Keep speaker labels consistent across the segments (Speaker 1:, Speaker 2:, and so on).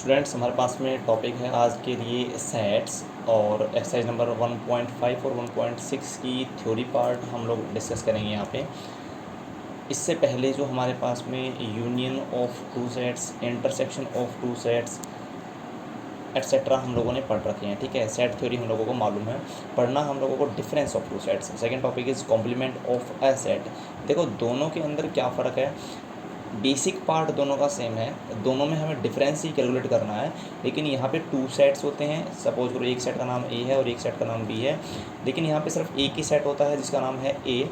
Speaker 1: Students हमारे पास में topic है आज के लिए सेट्स और एक्सरसाइज नंबर 1.5 और 1.6 की थ्योरी पार्ट हम लोग डिस्कस करेंगे यहाँ पे। इससे पहले जो हमारे पास में union of two sets, intersection of two sets etcetera हम लोगों ने पढ़ रखे हैं। ठीक है, सेट थ्योरी हम लोगों को मालूम है। पढ़ना हम लोगों को difference of two sets. Second topic is complement of a set. देखो दोनों के अंदर क्या फ़र्क है। बेसिक पार्ट दोनों का सेम है, दोनों में हमें डिफरेंस ही कैलकुलेट करना है। लेकिन यहाँ पे टू सेट्स होते हैं। सपोज करो एक सेट का नाम ए है और एक सेट का नाम बी है, लेकिन यहाँ पे सिर्फ एक ही सेट होता है जिसका नाम है ए।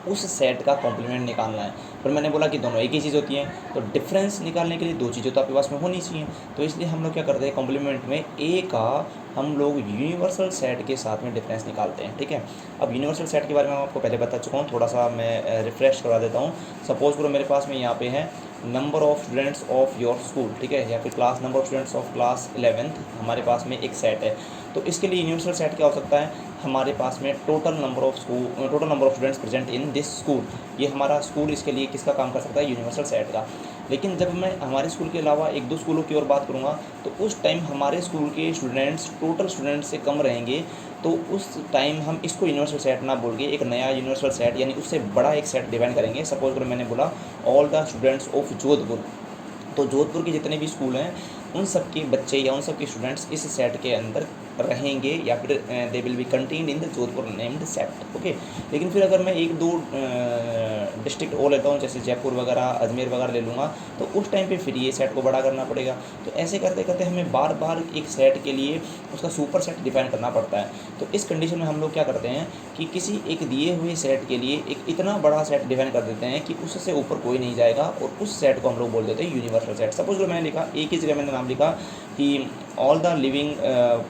Speaker 1: उस सेट का कॉम्प्लीमेंट निकालना है। पर मैंने बोला कि दोनों एक ही चीज़ होती हैं, तो डिफरेंस निकालने के लिए दो चीज़ें तो आपके पास में होनी चाहिए। तो इसलिए हम लोग क्या करते हैं, कॉम्प्लीमेंट में ए का हम लोग यूनिवर्सल सेट के साथ में डिफरेंस निकालते हैं। ठीक है, अब यूनिवर्सल सेट के बारे में मैं आपको पहले बता चुका हूँ, थोड़ा सा मैं रिफ्रेश करवा देता हूँ। सपोज करो मेरे पास में यहाँ पे है number of students of your school, ठीक है, या फिर class number of students of class 11th हमारे पास में एक सेट है। तो इसके लिए यूनिवर्सल सेट क्या हो सकता है, हमारे पास में total number of students present in this school. ये हमारा स्कूल इसके लिए किसका काम कर सकता है, यूनिवर्सल सेट का। लेकिन जब मैं हमारे स्कूल के अलावा एक दो स्कूलों की ओर बात करूँगा तो उस टाइम हमारे स्कूल के स्टूडेंट्स टोटल स्टूडेंट्स से कम रहेंगे। तो उस टाइम हम इसको यूनिवर्सल सेट ना बोल के एक नया यूनिवर्सल सेट यानी उससे बड़ा एक सेट डिफाइन करेंगे। सपोज करो मैंने बोला all the students of Jodhpur, तो जोधपुर के जितने भी स्कूल हैं उन सब के बच्चे या उन सब के स्टूडेंट्स इस सेट के अंदर रहेंगे, या फिर they will be contained in the Jodhpur named set. Okay, लेकिन फिर अगर मैं एक दो डिस्ट्रिक्ट और लेता हूँ, जैसे जयपुर वगैरह, अजमेर वगैरह ले लूँगा, तो उस टाइम पे फिर ये सेट को बड़ा करना पड़ेगा। तो ऐसे करते करते हमें बार बार एक सेट के लिए उसका सुपर सेट डिफाइन करना पड़ता है। तो इस कंडीशन में हम लोग क्या करते हैं कि किसी एक दिए हुए सेट के लिए एक इतना बड़ा सेट डिफाइन कर देते हैं कि उससे ऊपर कोई नहीं जाएगा, और उस सेट को हम लोग बोल देते हैं यूनिवर्सल सेट। सपोज मैंने लिखा, एक ही जगह मैंने नाम लिखा कि all the living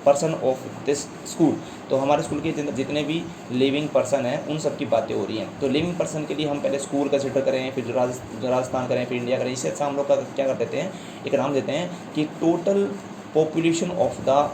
Speaker 1: person of this school, तो हमारे स्कूल के जितने भी लिविंग पर्सन हैं उन सब की बातें हो रही हैं। तो लिविंग पर्सन के लिए हम पहले स्कूल कंसिडर करें, फिर राजस्थान करें, फिर इंडिया करें। इससे अच्छा हम लोग का क्या कर देते हैं, एक नाम देते हैं कि total population of the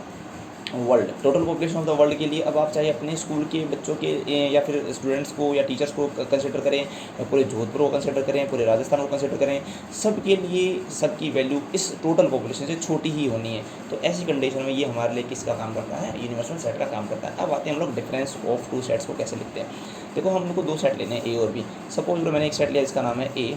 Speaker 1: world. Total population of the world के लिए अब आप चाहे अपने स्कूल के बच्चों के या फिर स्टूडेंट्स को या टीचर्स को कंसिडर करें, या पूरे जोधपुर को कंसिडर करें, पूरे राजस्थान को कंसिडर करें, सब के लिए सबकी वैल्यू इस टोटल पॉपुलेशन से छोटी ही होनी है। तो ऐसी कंडीशन में ये हमारे लिए किसका काम करता है, यूनिवर्सल सेट का काम करता है। अब आते हैं हम लोग डिफरेंस ऑफ टू सेट्स को कैसे लिखते हैं। देखो हम लोग को दो सेट लेने हैं, ए और बी। सपोज मैंने एक सेट लिया जिसका नाम है ए,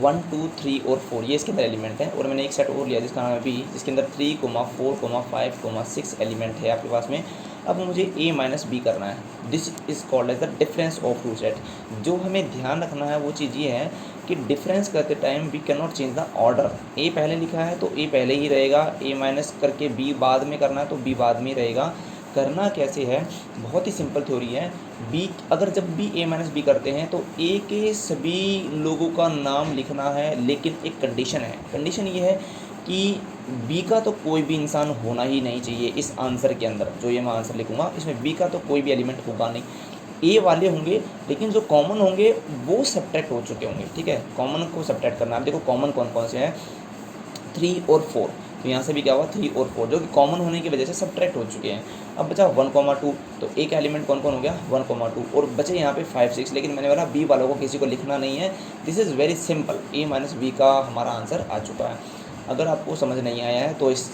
Speaker 1: 1 2 3 और 4 ये इसके अंदर एलिमेंट है, और मैंने एक सेट और लिया जिसका नाम है बी, जिसके अंदर 3, 4, 5, 6 एलिमेंट है आपके पास में। अब मुझे a माइनस बी करना है। This is called as the difference of two set. जो हमें ध्यान रखना है वो चीज़ ये है कि डिफरेंस करते time we can not change the order. a पहले लिखा है तो a पहले ही रहेगा, a माइनस करके b बाद में करना है तो b बाद में ही रहेगा। करना कैसे है, बहुत ही सिंपल थ्योरी है। बी अगर जब भी ए माइनस बी करते हैं तो ए के सभी लोगों का नाम लिखना है, लेकिन एक कंडीशन है। कंडीशन ये है कि बी का तो कोई भी इंसान होना ही नहीं चाहिए इस आंसर के अंदर। जो ये मैं आंसर लिखूंगा इसमें बी का तो कोई भी एलिमेंट होगा नहीं। ए वाले होंगे, लेकिन जो कॉमन होंगे वो सब्ट्रैक्ट हो चुके होंगे। ठीक है, कॉमन को सब्ट्रैक्ट करना है। देखो कॉमन कौन कौन से हैं, 3 और 4। तो यहाँ से भी क्या हुआ, 3 और 4 जो कि कॉमन होने की वजह से सब्ट्रैक्ट हो चुके हैं। अब बचा 1, 2, तो एक एलिमेंट कौन कौन हो गया, 1, 2, और बचे यहाँ पे 5, 6। लेकिन मैंने बोला बी वालों को किसी को लिखना नहीं है। This is very simple, A minus B का हमारा आंसर आ चुका है। अगर आपको समझ नहीं आया है तो इस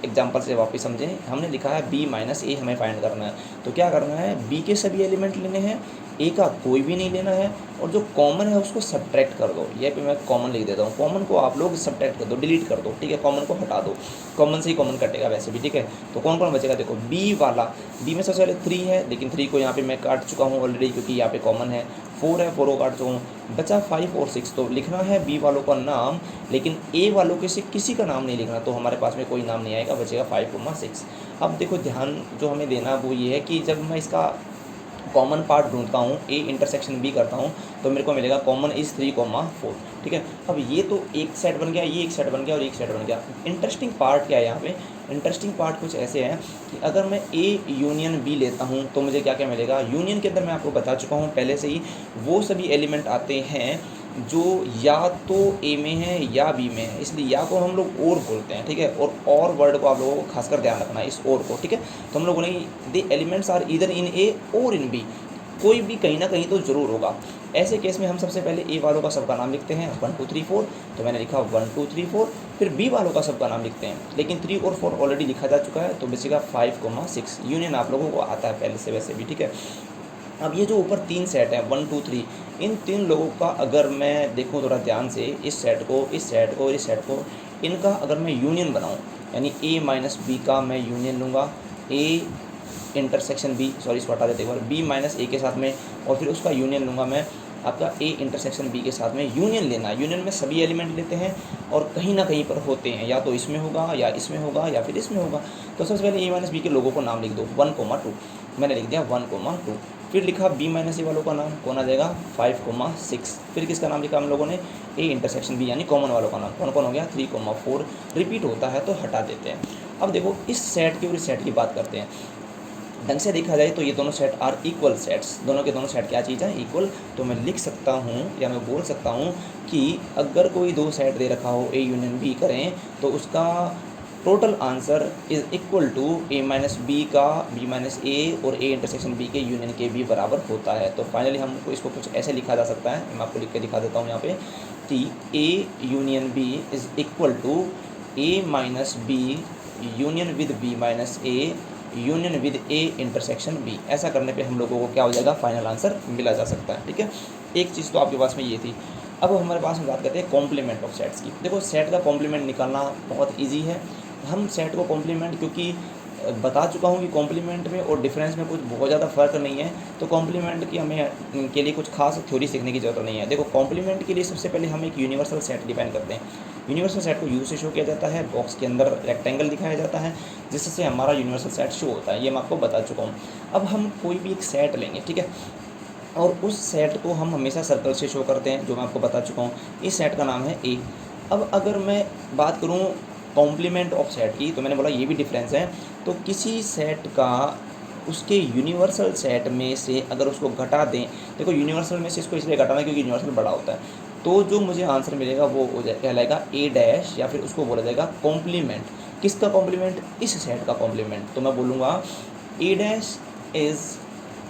Speaker 1: एग्जांपल से वापस समझें। हमने लिखा है b माइनस ए हमें फाइंड करना है, तो क्या करना है, b के सभी एलिमेंट लेने हैं, ए का कोई भी नहीं लेना है, और जो कॉमन है उसको सब्ट्रैक्ट कर दो। ये पे मैं कॉमन लिख देता हूँ, कॉमन को आप लोग सब्ट्रैक्ट कर दो, डिलीट कर दो। ठीक है, कॉमन को हटा दो, कॉमन से ही कॉमन कटेगा वैसे भी। ठीक है, तो कौन कौन बचेगा, देखो बी वाला, बी में सबसे पहले 3 है, लेकिन 3 को यहाँ पे मैं काट चुका हूँ ऑलरेडी क्योंकि यहाँ पे कॉमन है। 4 है, 4 को काट चुका हूँ। बचा 5 और 6, तो लिखना है बी वालों का नाम, लेकिन ए वालों के से किसी का नाम नहीं लिखना, तो हमारे पास में कोई नाम नहीं आएगा, बचेगा 5, 6। अब देखो ध्यान जो हमें देना वो ये है कि जब मैं इसका कॉमन पार्ट ढूंढता हूँ, ए इंटरसेक्शन बी करता हूँ, तो मेरे को मिलेगा कॉमन इज़ 3, 4। ठीक है, अब ये तो एक सेट बन गया, ये एक सेट बन गया और एक सेट बन गया। इंटरेस्टिंग पार्ट क्या है यहाँ पे, इंटरेस्टिंग पार्ट कुछ ऐसे है कि अगर मैं ए यूनियन बी लेता हूँ तो मुझे क्या क्या मिलेगा। यूनियन के अंदर मैं आपको बता चुका हूँ पहले से ही, वो सभी एलिमेंट आते हैं जो या तो ए में है या बी में है, इसलिए या को हम लोग और बोलते हैं। ठीक है, और वर्ड को आप लोगों को खासकर ध्यान रखना है, इस और को। ठीक है, तो हम लोग बोलेंगे the elements are either in A और इन बी। कोई भी कहीं ना कहीं तो ज़रूर होगा। ऐसे केस में हम सबसे पहले ए वालों का सबका नाम लिखते हैं 1 2 3 4, तो मैंने लिखा 1 2 3 4। फिर बी वालों का सबका नाम लिखते हैं, लेकिन 3 और 4 ऑलरेडी लिखा जा चुका है, तो बचेगा 5 6। यूनियन आप लोगों को आता है पहले से वैसे भी, ठीक है। अब ये जो ऊपर 3 सेट हैं 1 2 3, इन 3 लोगों का अगर मैं देखूँ थोड़ा ध्यान से, इस सेट को, इस सेट को और इस सेट को, इनका अगर मैं यूनियन बनाऊँ, यानी ए माइनस बी का मैं यूनियन लूँगा, ए इंटरसेक्शन बी, सॉरी इसको हटा देते एक बार, बी माइनस ए के साथ में, और फिर उसका यूनियन लूँगा मैं आपका ए इंटरसेक्शन बी के साथ में। यूनियन लेना है, यूनियन में सभी एलिमेंट लेते हैं और कहीं ना कहीं पर होते हैं, या तो इसमें होगा या इसमें होगा या फिर इसमें होगा। तो सबसे पहले ए माइनस बी के लोगों को नाम लिख दो 1 2, मैंने लिख दिया 1 2। फिर लिखा बी माइनस ए वालों का नाम, कौन आ जाएगा 5 6। फिर किसका नाम लिखा हम लोगों ने, ए इंटरसेक्शन बी यानी कॉमन वालों का नाम, कौन कौन हो गया 3 4। रिपीट होता है तो हटा देते हैं। अब देखो इस सेट की और इस सेट की बात करते हैं। ढंग से देखा जाए तो ये दोनों सेट आर इक्वल सेट्स, दोनों के दोनों सेट क्या चीज़ है, इक्वल। तो मैं लिख सकता हूँ या मैं बोल सकता हूँ कि अगर कोई दो सेट दे रखा हो ए यूनियन बी करें, तो उसका total answer is equal to A minus B का बी माइनस ए और ए इंटरसेक्शन बी के यूनियन के भी बराबर होता है। तो फाइनली हमको इसको कुछ ऐसे लिखा जा सकता है, मैं आपको लिख के दिखा देता हूँ यहाँ पे, कि A union B is equal to A minus B union with B minus A union with A intersection B. ऐसा करने पे हम लोगों को क्या हो जाएगा, फाइनल आंसर मिला जा सकता है, ठीक है। एक चीज़ तो आपके पास में ये थी। अब हमारे पास में बात करते हैं कॉम्प्लीमेंट ऑफ सेट्स की। देखो सेट का कॉम्प्लीमेंट निकालना बहुत ईजी है। हम सेट को कॉम्प्लीमेंट, क्योंकि बता चुका हूँ कि कॉम्प्लीमेंट में और डिफरेंस में कुछ बहुत ज़्यादा फ़र्क नहीं है, तो कॉम्प्लीमेंट की हमें के लिए कुछ खास थ्योरी सीखने की ज़रूरत नहीं है। देखो कॉम्प्लीमेंट के लिए सबसे पहले हम एक यूनिवर्सल सेट डिफाइन करते हैं। यूनिवर्सल सेट को यू से शो किया जाता है, बॉक्स के अंदर रेक्टेंगल दिखाया जाता है, जिससे हमारा यूनिवर्सल सेट शो होता है। ये मैं आपको बता चुका हूँ। अब हम कोई भी एक सेट लेंगे, ठीक है, और उस सेट को हम हमेशा सर्कल से शो करते हैं, जो मैं आपको बता चुका हूँ। इस सेट का नाम है ए। अब अगर मैं बात करूँ कॉम्प्लीमेंट ऑफ सेट की, तो मैंने बोला ये भी डिफरेंस है। तो किसी सेट का उसके यूनिवर्सल सेट में से अगर उसको घटा दें, देखो यूनिवर्सल में से इसको इसलिए घटाना क्योंकि यूनिवर्सल बड़ा होता है, तो जो मुझे आंसर मिलेगा वो हो जाए कहलाएगा ए डैश, या फिर उसको बोला जाएगा कॉम्प्लीमेंट। किसका कॉम्प्लीमेंट, इस सेट का कॉम्प्लीमेंट। तो मैं बोलूँगा ए डैश इज़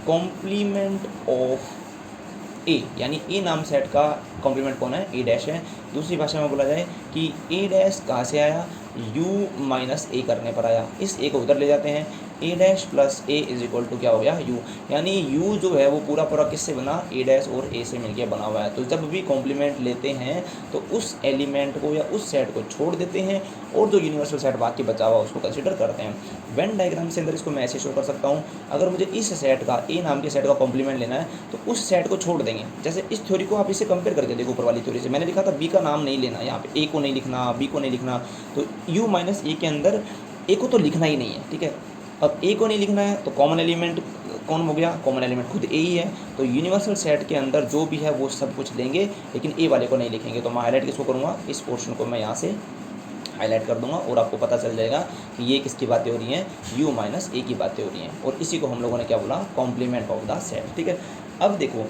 Speaker 1: कॉम्प्लीमेंट ऑफ ए, यानी ए नाम सेट का कॉम्प्लीमेंट कौन है, ए डैश है। दूसरी भाषा में बोला जाए कि ए डैश कहाँ से आया, यू माइनस ए करने पर आया। इस ए को उधर ले जाते हैं, A dash plus A is equal to क्या हो गया, यू। यानी यू जो है वो पूरा पूरा किससे बना, ए डैश और ए से मिलकर बना हुआ है। तो जब भी कॉम्प्लीमेंट लेते हैं तो उस एलिमेंट को या उस सेट को छोड़ देते हैं, और जो यूनिवर्सल सेट बाकी बचा हुआ उसको कंसिडर करते हैं। वेन डायग्राम से अंदर इसको मैं ऐसे शो कर सकता हूँ। अगर मुझे इस सेट का, ए नाम के सेट का कॉम्प्लीमेंट लेना है, तो उस सेट को छोड़ देंगे। जैसे इस थ्योरी को आप इसे कंपेयर करके देखो, ऊपर वाली थ्योरी से मैंने लिखा था बी का नाम नहीं लेना, यहाँ पे ए को नहीं लिखना, बी को नहीं लिखना। तो यू माइनस ए के अंदर ए को तो लिखना ही नहीं है, ठीक है। अब ए को नहीं लिखना है तो कॉमन एलिमेंट कौन हो गया, कॉमन एलिमेंट खुद ए ही है। तो यूनिवर्सल सेट के अंदर जो भी है वो सब कुछ लेंगे, लेकिन ए वाले को नहीं लिखेंगे। तो मैं हाईलाइट किसको करूँगा, इस पोर्शन को मैं यहाँ से हाईलाइट कर दूंगा, और आपको पता चल जाएगा कि ये किसकी बातें हो रही हैं, यू माइनस ए की बातें हो रही हैं। और इसी को हम लोगों ने क्या बोला, कॉम्प्लीमेंट ऑफ द सेट, ठीक है। अब देखो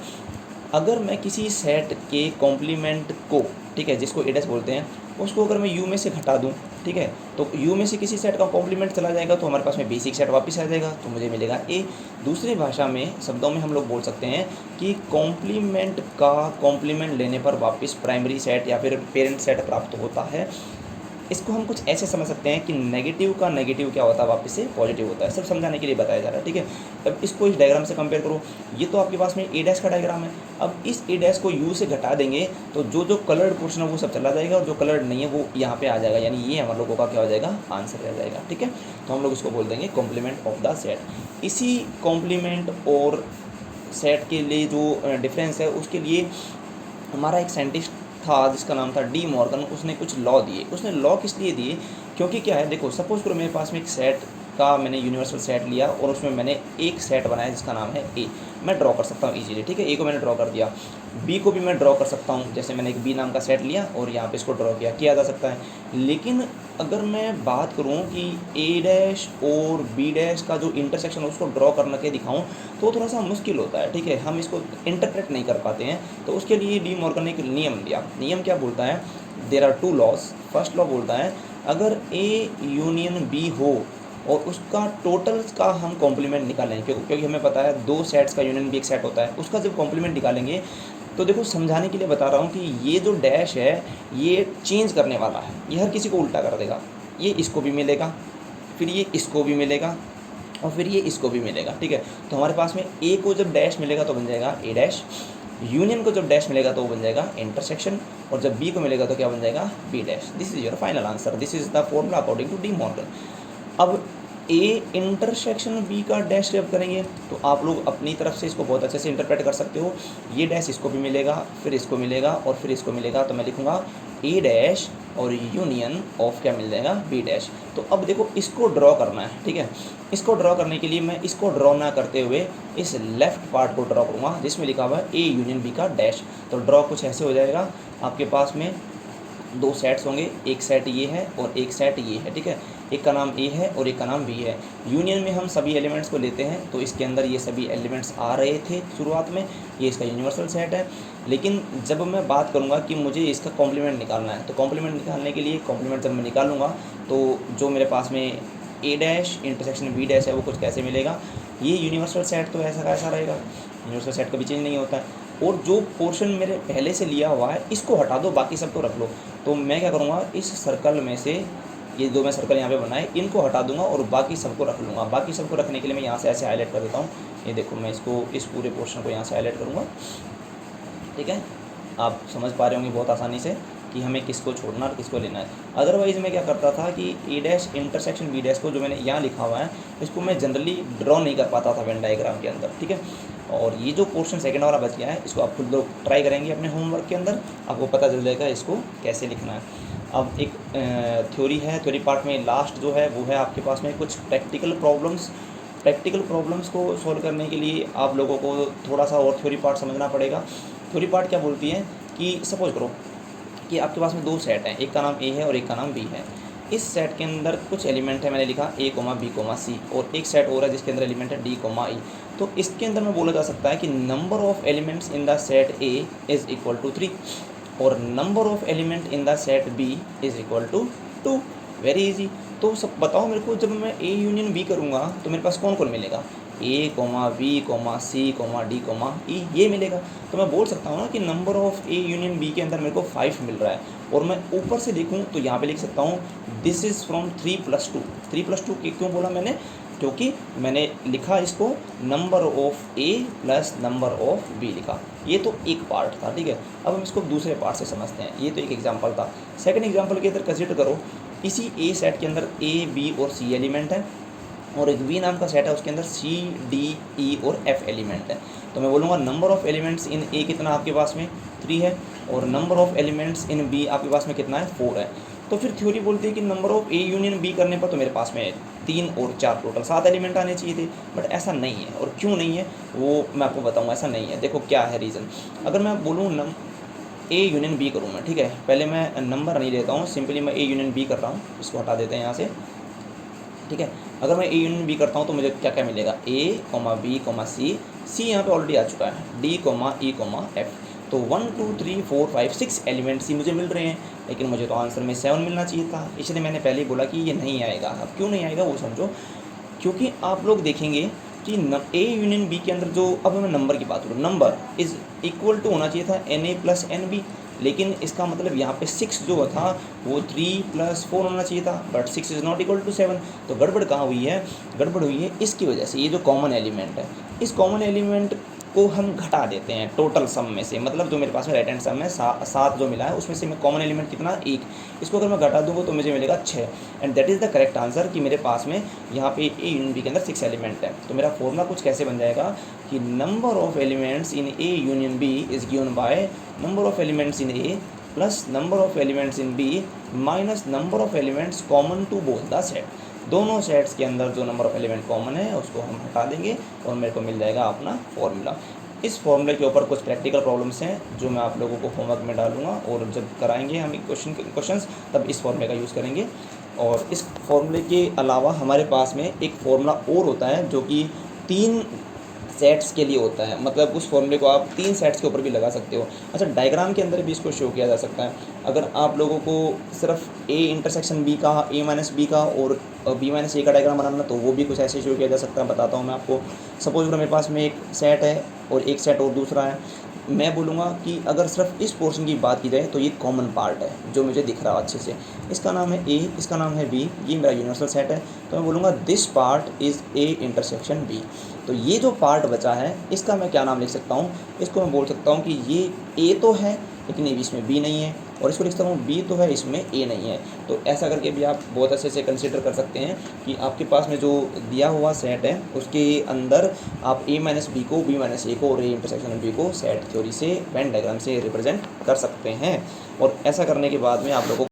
Speaker 1: अगर मैं किसी सेट के कॉम्प्लीमेंट को, ठीक है, जिसको ए डैश बोलते हैं, उसको अगर मैं यू में से घटा दूं, ठीक है, तो यू में से किसी सेट का कॉम्प्लीमेंट चला जाएगा, तो हमारे पास में बेसिक सेट वापस आ जाएगा, तो मुझे मिलेगा ए। दूसरी भाषा में, शब्दों में हम लोग बोल सकते हैं कि कॉम्प्लीमेंट का कॉम्प्लीमेंट लेने पर वापस प्राइमरी सेट या फिर पेरेंट सेट प्राप्त होता है। इसको हम कुछ ऐसे समझ सकते हैं कि नेगेटिव का नेगेटिव क्या होता है, वापस से पॉजिटिव होता है। सब समझाने के लिए बताया जा रहा है, ठीक है। अब इसको इस डायग्राम से कंपेयर करो, ये तो आपके पास में ए डैश का डायग्राम है। अब इस ए डैश को यू से घटा देंगे तो जो जो कलर्ड पोर्शन है वो सब चला जाएगा, और जो कलर्ड नहीं है वो यहाँ पे आ जाएगा, यानी ये हम लोगों का क्या हो जाएगा, आंसर रह जाएगा, ठीक है। तो हम लोग इसको बोल देंगे कॉम्प्लीमेंट ऑफ द सेट। इसी कॉम्प्लीमेंट और सेट के लिए जो डिफरेंस है, उसके लिए हमारा एक साइंटिस्ट था जिसका नाम था डी मॉर्गन। उसने कुछ लॉ दिए। उसने लॉ किस लिए दिए, क्योंकि क्या है, देखो सपोज करो मेरे पास में एक सेट का मैंने यूनिवर्सल सेट लिया, और उसमें मैंने एक सेट बनाया जिसका नाम है ए। मैं ड्रॉ कर सकता हूँ इजीली, ठीक है। ए को मैंने ड्रॉ कर दिया, बी को भी मैं ड्रॉ कर सकता हूँ, जैसे मैंने एक बी नाम का सेट लिया और यहाँ पे इसको ड्रॉ किया जा सकता है। लेकिन अगर मैं बात करूँ कि ए डैश और बी डैश का जो इंटरसेक्शन है उसको ड्रॉ करने के दिखाऊँ, तो थोड़ा सा मुश्किल होता है, ठीक है। हम इसको इंटरप्रेट नहीं कर पाते हैं। तो उसके लिए डी मॉर्गन ने एक नियम दिया। नियम क्या बोलता है, there are two laws. First law बोलता है अगर ए यूनियन बी हो और उसका टोटल का हम कॉम्प्लीमेंट निकालेंगे, क्योंकि हमें पता है दो सेट्स का यूनियन भी एक सेट होता है। उसका जब कॉम्प्लीमेंट निकालेंगे तो देखो समझाने के लिए बता रहा हूँ कि ये जो डैश है ये चेंज करने वाला है, ये हर किसी को उल्टा कर देगा। ये इसको भी मिलेगा, फिर ये इसको भी मिलेगा, और फिर ये इसको भी मिलेगा, ठीक है। तो हमारे पास में ए को जब डैश मिलेगा तो बन जाएगा ए डैश, यूनियन को जब डैश मिलेगा तो वो बन जाएगा इंटरसेक्शन, और जब बी को मिलेगा तो क्या बन जाएगा B dash. This is your final answer, this is the formula according to De Morgan. अब ए इंटरसेक्शन बी का डैश जब करेंगे तो आप लोग अपनी तरफ से इसको बहुत अच्छे से इंटरप्रेट कर सकते हो। ये डैश इसको भी मिलेगा, फिर इसको मिलेगा, और फिर इसको मिलेगा, तो मैं लिखूँगा ए डैश और यूनियन ऑफ क्या मिल जाएगा बी डैश। तो अब देखो इसको ड्रॉ करना है, ठीक है। इसको ड्रॉ करने के लिए मैं इसको ड्रॉ ना करते हुए इस लेफ्ट पार्ट को ड्रॉ करूँगा जिसमें लिखा हुआ है ए यूनियन बी का डैश। तो ड्रॉ कुछ ऐसे हो जाएगा, आपके पास में दो सेट्स होंगे, एक सेट ये है और एक सेट ये है, ठीक है। एक का नाम ए है और एक का नाम बी है। यूनियन में हम सभी एलिमेंट्स को लेते हैं, तो इसके अंदर ये सभी एलिमेंट्स आ रहे थे शुरुआत में, ये इसका यूनिवर्सल सेट है। लेकिन जब मैं बात करूँगा कि मुझे इसका कॉम्प्लीमेंट निकालना है, तो कॉम्प्लीमेंट निकालने के लिए कॉम्प्लीमेंट जब मैं निकालूंगा तो जो मेरे पास में ए डैश इंटरसेक्शन बी डैश है वो कुछ कैसे मिलेगा। ये यूनिवर्सल सेट तो ऐसा का ऐसा रहेगा, यूनिवर्सल सेट कभी चेंज नहीं होता है। और जो पोर्शन मेरे पहले से लिया हुआ है इसको हटा दो, बाकी सब तो रख लो। तो मैं क्या करूँगा, इस सर्कल में से ये दो मैं सर्कल यहाँ पे बनाए इनको हटा दूंगा और बाकी सबको रख लूँगा। बाकी सबको रखने के लिए मैं यहाँ से ऐसे हाईलाइट कर देता हूँ। ये देखो मैं इसको इस पूरे पोर्शन को यहाँ से हाईलाइट करूँगा, ठीक है। आप समझ पा रहे होंगे बहुत आसानी से कि हमें किसको छोड़ना और किसको लेना है। अदरवाइज़ मैं क्या करता था कि ए डैश इंटरसेक्शन बी डैश को जो मैंने यहाँ लिखा हुआ है इसको मैं जनरली ड्रॉ नहीं कर पाता था वेन डायग्राम के अंदर, ठीक है। और ये जो पोर्शन सेकंड वाला बच गया है इसको आप खुद लोग ट्राई करेंगे अपने होमवर्क के अंदर, आपको पता चल जाएगा इसको कैसे लिखना है। अब एक थ्योरी है, थ्योरी पार्ट में लास्ट जो है वो है आपके पास में कुछ प्रैक्टिकल प्रॉब्लम्स। प्रैक्टिकल प्रॉब्लम्स को सॉल्व करने के लिए आप लोगों को थोड़ा सा और थ्योरी पार्ट समझना पड़ेगा। थ्योरी पार्ट क्या बोलती है कि सपोज करो कि आपके पास में दो सेट हैं, एक का नाम ए है और एक का नाम बी है। इस सेट के अंदर कुछ एलिमेंट है, मैंने लिखा ए कोमा बी कोमा सी, और एक सेट और है जिसके अंदर एलिमेंट है डी कोमा ई। तो इसके अंदर में बोला जा सकता है कि number of elements in the set A is equal to 3 और number of element in the set B is equal to 2। Very easy. तो सब बताओ मेरे को, जब मैं ए यूनियन बी करूँगा तो मेरे पास कौन कौन मिलेगा, A comma B comma C comma D comma E, ये मिलेगा। तो मैं बोल सकता हूँ ना कि number of A union B के अंदर मेरे को 5 मिल रहा है। और मैं ऊपर से देखूँ तो यहाँ पे लिख सकता हूँ दिस इज़ फ्रॉम 3+2। 3+2 क्यों बोला मैंने, क्योंकि मैंने लिखा इसको number of A plus number of B लिखा। ये तो एक पार्ट था, ठीक है। अब हम इसको दूसरे पार्ट से समझते हैं। ये तो एक एग्जांपल था। सेकंड एग्जांपल के अंदर कंसीडर करो, इसी ए सेट के अंदर ए बी और सी एलिमेंट है, और एक बी नाम का सेट है उसके अंदर सी डी ई और एफ एलिमेंट है। तो मैं बोलूँगा number of elements in A कितना आपके पास में 3 है, और number of elements in B आपके पास में कितना है 4 है। तो फिर थ्योरी बोलती है कि number of A union B करने पर तो मेरे पास में 3 और 4 टोटल 7 एलिमेंट आने चाहिए थे, बट ऐसा नहीं है। और क्यों नहीं है वो मैं आपको बताऊँगा। ऐसा नहीं है, देखो क्या है रीज़न। अगर मैं बोलूँ ए यूनियन बी करूँ मैं, ठीक है, पहले मैं नंबर नहीं लेता हूँ, सिंपली मैं ए यूनियन बी कर रहा हूँ, इसको हटा देते हैं यहाँ से, ठीक है। अगर मैं ए यूनियन बी करता हूँ तो मुझे क्या क्या मिलेगा, ए कोमा बी कोमा सी, सी यहाँ पे ऑलरेडी आ चुका है, डी कोमा ई कोमा एफ। तो 1 2 3 4 5 6 एलिमेंट्स ही मुझे मिल रहे हैं, लेकिन मुझे तो आंसर में 7 मिलना चाहिए था। इसलिए मैंने पहले ही बोला कि ये नहीं आएगा। अब क्यों नहीं आएगा वो समझो, क्योंकि आप लोग देखेंगे कि ए यूनियन बी के अंदर जो, अब मैं नंबर की बात करूँ, नंबर इज़ इक्वल टू होना चाहिए था N A plus N B, लेकिन इसका मतलब यहाँ पे 6 जो था वो 3 + 4 होना चाहिए था, but 6 is not equal to 7। तो गड़बड़ कहाँ हुई है, गड़बड़ हुई है इसकी वजह से, ये जो कॉमन एलिमेंट है, इस कॉमन एलिमेंट को हम घटा देते हैं टोटल सम में से। मतलब जो मेरे पास में राइट हैंड सम है 7 जो मिला है उसमें से मैं कॉमन एलिमेंट कितना 1, इसको अगर मैं घटा दूँगा तो मुझे मिलेगा 6। And that is the correct answer कि मेरे पास में यहाँ पे ए यूनियन बी के अंदर 6 एलिमेंट है। तो मेरा फॉर्मूला कुछ कैसे बन जाएगा कि number of elements in A union B is given by number of elements in A plus number of elements in B minus number of elements common to both the set. दोनों sets के अंदर जो number of element common है उसको हम हटा देंगे और मेरे को मिल जाएगा अपना फॉर्मूला। इस फॉर्मूले के ऊपर कुछ प्रैक्टिकल प्रॉब्लम्स हैं जो मैं आप लोगों को होमवर्क में डालूंगा, और जब कराएंगे हम क्वेश्चंस तब इस फॉर्मूले का यूज़ करेंगे। और इस फॉर्मूले के अलावा हमारे पास में एक फॉर्मूला और होता है जो कि 3 सेट्स के लिए होता है, मतलब उस फॉर्मूले को आप 3 सेट्स के ऊपर भी लगा सकते हो। अच्छा, डायग्राम के अंदर भी इसको शो किया जा सकता है। अगर आप लोगों को सिर्फ ए इंटरसेक्शन बी का, ए माइनस बी का और बी माइनस ए का डायग्राम बनाना, तो वो भी कुछ ऐसे शो किया जा सकता है। बताता हूँ मैं आपको। सपोज अगर मेरे पास में एक सेट है और एक सेट और दूसरा है, मैं बोलूँगा कि अगर सिर्फ इस पोर्शन की बात की जाए तो ये कॉमन पार्ट है जो मुझे दिख रहा है अच्छे से। इसका नाम है ए, इसका नाम है बी, ये मेरा यूनिवर्सल सेट है। तो मैं बोलूँगा this part is A intersection B. तो ये जो पार्ट बचा है इसका मैं क्या नाम लिख सकता हूँ? इसको मैं बोल सकता हूँ कि ये ए तो है लेकिन इसमें बी नहीं है, और इसको लिख सकता हूँ बी तो है इसमें ए नहीं है। तो ऐसा करके भी आप बहुत अच्छे से कंसिडर कर सकते हैं कि आपके पास में जो दिया हुआ सेट है उसके अंदर आप ए माइनस बी को, बी माइनस ए को और ए इंटरसेक्शन बी को सेट थ्योरी से, वेन डायग्राम से रिप्रेजेंट कर सकते हैं। और ऐसा करने के बाद में आप लोगों